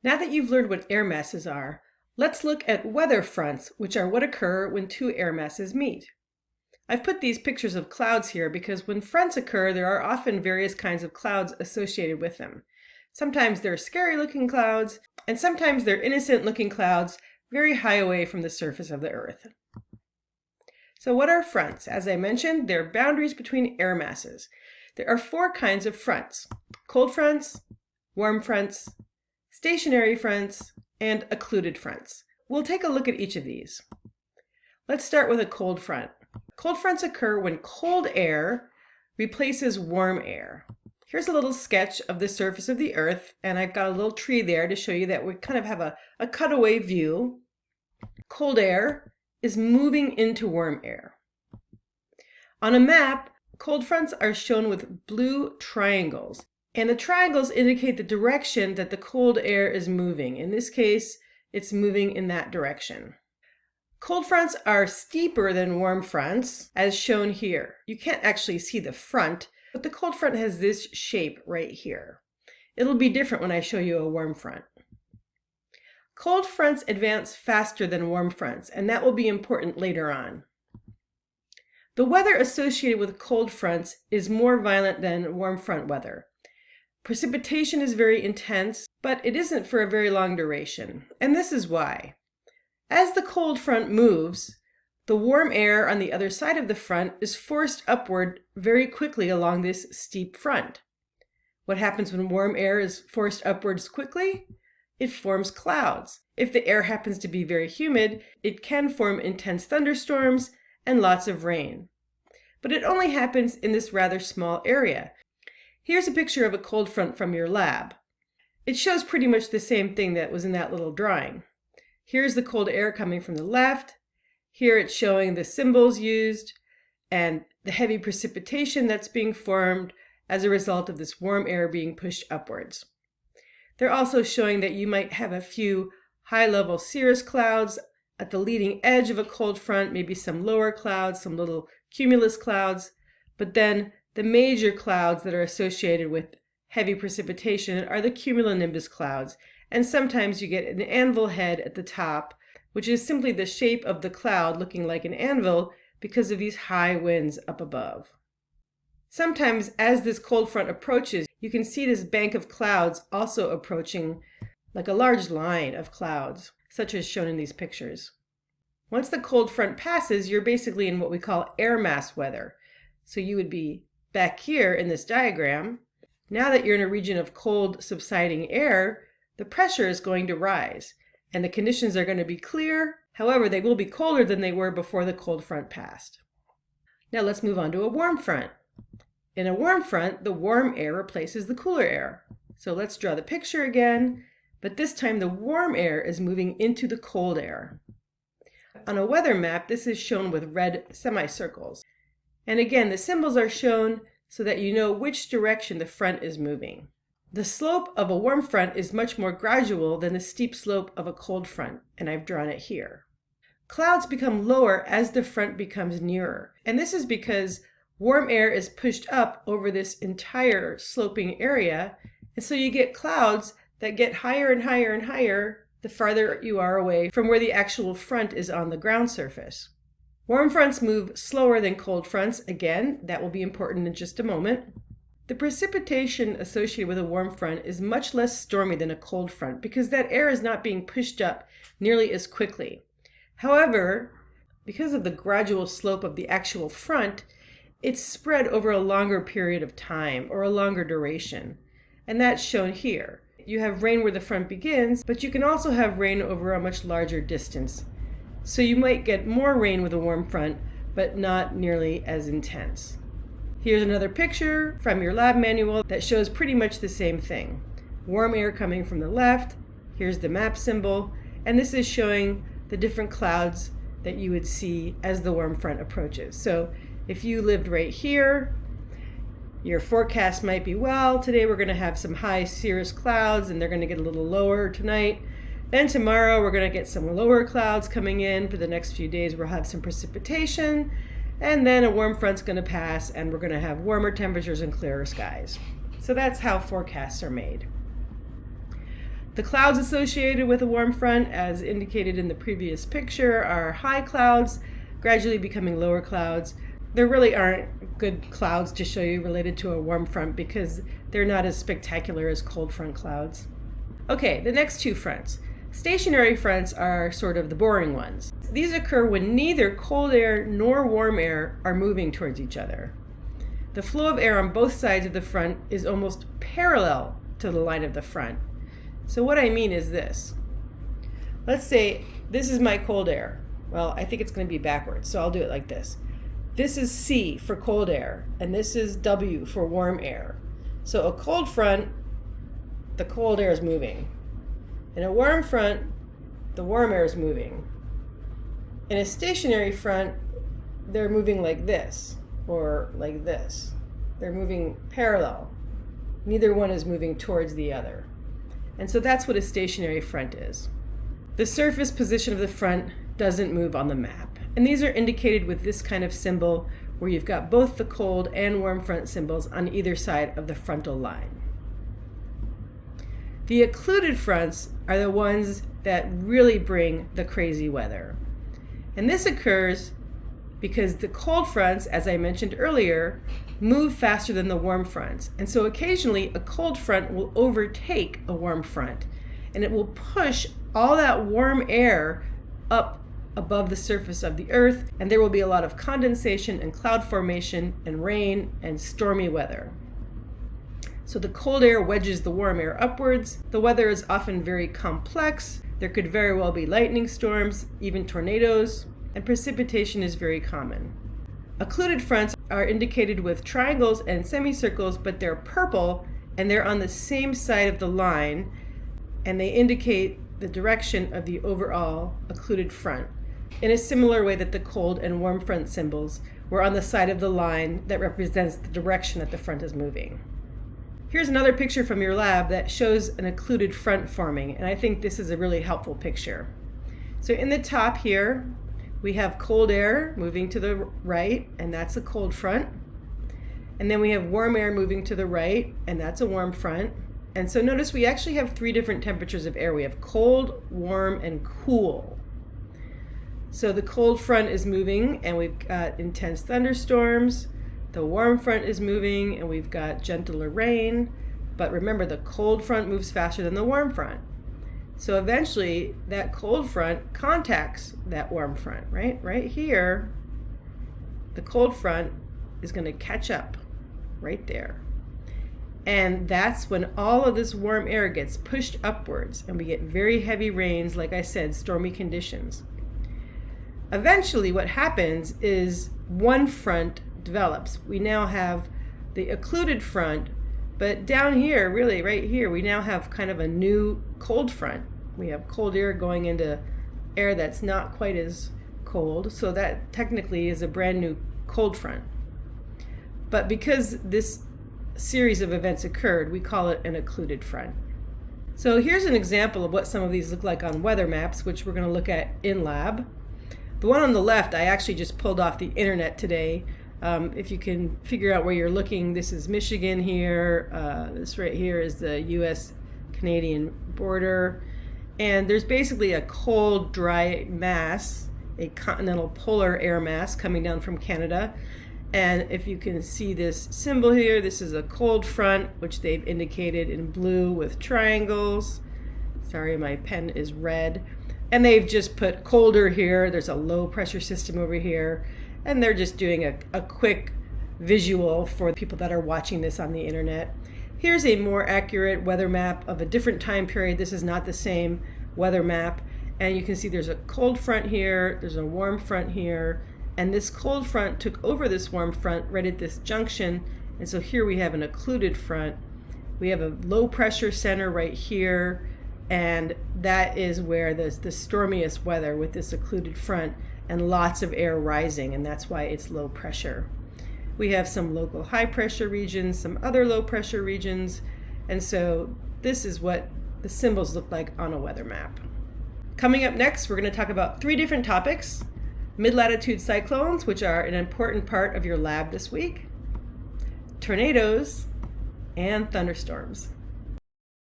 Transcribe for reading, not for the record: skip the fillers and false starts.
Now that you've learned what air masses are, let's look at weather fronts, which are what occur when two air masses meet. I've put these pictures of clouds here because when fronts occur, there are often various kinds of clouds associated with them. Sometimes they're scary looking clouds, and sometimes they're innocent looking clouds very high away from the surface of the earth. So what are fronts? As I mentioned, they're boundaries between air masses. There are four kinds of fronts: cold fronts, warm fronts, stationary fronts, and occluded fronts. We'll take a look at each of these. Let's start with a cold front. Cold fronts occur when cold air replaces warm air. Here's a little sketch of the surface of the earth, and I've got a little tree there to show you that we kind of have a cutaway view. Cold air is moving into warm air. On a map, cold fronts are shown with blue triangles, and the triangles indicate the direction that the cold air is moving. In this case, it's moving in that direction. Cold fronts are steeper than warm fronts, as shown here. You can't actually see the front, but the cold front has this shape right here. It'll be different when I show you a warm front. Cold fronts advance faster than warm fronts, and that will be important later on. The weather associated with cold fronts is more violent than warm front weather. Precipitation is very intense, but it isn't for a very long duration, and this is why. As the cold front moves, the warm air on the other side of the front is forced upward very quickly along this steep front. What happens when warm air is forced upwards quickly? It forms clouds. If the air happens to be very humid, it can form intense thunderstorms and lots of rain. But it only happens in this rather small area. Here's a picture of a cold front from your lab. It shows pretty much the same thing that was in that little drawing. Here's the cold air coming from the left. Here it's showing the symbols used and the heavy precipitation that's being formed as a result of this warm air being pushed upwards. They're also showing that you might have a few high-level cirrus clouds at the leading edge of a cold front, maybe some lower clouds, some little cumulus clouds, but then the major clouds that are associated with heavy precipitation are the cumulonimbus clouds, and sometimes you get an anvil head at the top, which is simply the shape of the cloud looking like an anvil because of these high winds up above. Sometimes as this cold front approaches, you can see this bank of clouds also approaching like a large line of clouds, such as shown in these pictures. Once the cold front passes, you're basically in what we call air mass weather. So you would be back here in this diagram. Now that you're in a region of cold subsiding air, the pressure is going to rise, and the conditions are going to be clear. However, they will be colder than they were before the cold front passed. Now let's move on to a warm front. In a warm front, the warm air replaces the cooler air. So let's draw the picture again, but this time the warm air is moving into the cold air. On a weather map, this is shown with red semicircles. And again, the symbols are shown so that you know which direction the front is moving. The slope of a warm front is much more gradual than the steep slope of a cold front, and I've drawn it here. Clouds become lower as the front becomes nearer, and this is because warm air is pushed up over this entire sloping area, and so you get clouds that get higher and higher and higher the farther you are away from where the actual front is on the ground surface. Warm fronts move slower than cold fronts. Again, that will be important in just a moment. The precipitation associated with a warm front is much less stormy than a cold front because that air is not being pushed up nearly as quickly. However, because of the gradual slope of the actual front, it's spread over a longer period of time or a longer duration, and that's shown here. You have rain where the front begins, but you can also have rain over a much larger distance. So you might get more rain with a warm front, but not nearly as intense. Here's another picture from your lab manual that shows pretty much the same thing. Warm air coming from the left, here's the map symbol, and this is showing the different clouds that you would see as the warm front approaches. So if you lived right here, your forecast might be, well, today we're going to have some high cirrus clouds and they're going to get a little lower tonight. Then tomorrow we're going to get some lower clouds coming in. For the next few days we'll have some precipitation, and then a warm front's going to pass and we're going to have warmer temperatures and clearer skies. So that's how forecasts are made. The clouds associated with a warm front, as indicated in the previous picture, are high clouds, gradually becoming lower clouds. There really aren't good clouds to show you related to a warm front because they're not as spectacular as cold front clouds. Okay, the next two fronts. Stationary fronts are sort of the boring ones. These occur when neither cold air nor warm air are moving towards each other. The flow of air on both sides of the front is almost parallel to the line of the front. So what I mean is this. Let's say this is my cold air. Well, I think it's going to be backwards, so I'll do it like this. This is C for cold air, and this is W for warm air. So a cold front, the cold air is moving. In a warm front, the warm air is moving. In a stationary front, they're moving like this, or like this. They're moving parallel. Neither one is moving towards the other. And so that's what a stationary front is. The surface position of the front doesn't move on the map. And these are indicated with this kind of symbol where you've got both the cold and warm front symbols on either side of the frontal line. The occluded fronts are the ones that really bring the crazy weather. And this occurs because the cold fronts, as I mentioned earlier, move faster than the warm fronts. And so occasionally a cold front will overtake a warm front, and it will push all that warm air up above the surface of the earth, and there will be a lot of condensation and cloud formation and rain and stormy weather. So the cold air wedges the warm air upwards. The weather is often very complex. There could very well be lightning storms, even tornadoes, and precipitation is very common. Occluded fronts are indicated with triangles and semicircles, but they're purple and they're on the same side of the line, and they indicate the direction of the overall occluded front in a similar way that the cold and warm front symbols were on the side of the line that represents the direction that the front is moving. Here's another picture from your lab that shows an occluded front forming, and I think this is a really helpful picture. So in the top here, we have cold air moving to the right, and that's a cold front. And then we have warm air moving to the right, and that's a warm front. And so notice we actually have three different temperatures of air. We have cold, warm, and cool. So the cold front is moving, and we've got intense thunderstorms. The warm front is moving, and we've got gentler rain. But remember, the cold front moves faster than the warm front. So eventually, that cold front contacts that warm front, right? Right here, the cold front is going to catch up right there. And that's when all of this warm air gets pushed upwards, and we get very heavy rains, like I said, stormy conditions. Eventually, what happens is one front develops. We now have the occluded front, but down here, really right here, we now have kind of a new cold front. We have cold air going into air that's not quite as cold, so that technically is a brand new cold front. But because this series of events occurred, we call it an occluded front. So here's an example of what some of these look like on weather maps, which we're going to look at in lab. The one on the left I actually just pulled off the internet today. If you can figure out where you're looking, this is Michigan here. This right here is the US-Canadian border. And there's basically a cold, dry mass, a continental polar air mass coming down from Canada. And if you can see this symbol here, this is a cold front, which they've indicated in blue with triangles. Sorry, my pen is red. And they've just put colder here. There's a low pressure system over here. And they're just doing a quick visual for people that are watching this on the internet. Here's a more accurate weather map of a different time period. This is not the same weather map. And you can see there's a cold front here, there's a warm front here, and this cold front took over this warm front right at this junction. And so here we have an occluded front. We have a low pressure center right here, and that is where there's the stormiest weather with this occluded front and lots of air rising, and that's why it's low pressure. We have some local high pressure regions, some other low pressure regions, and so this is what the symbols look like on a weather map. Coming up next, we're going to talk about three different topics: mid-latitude cyclones, which are an important part of your lab this week, tornadoes, and thunderstorms.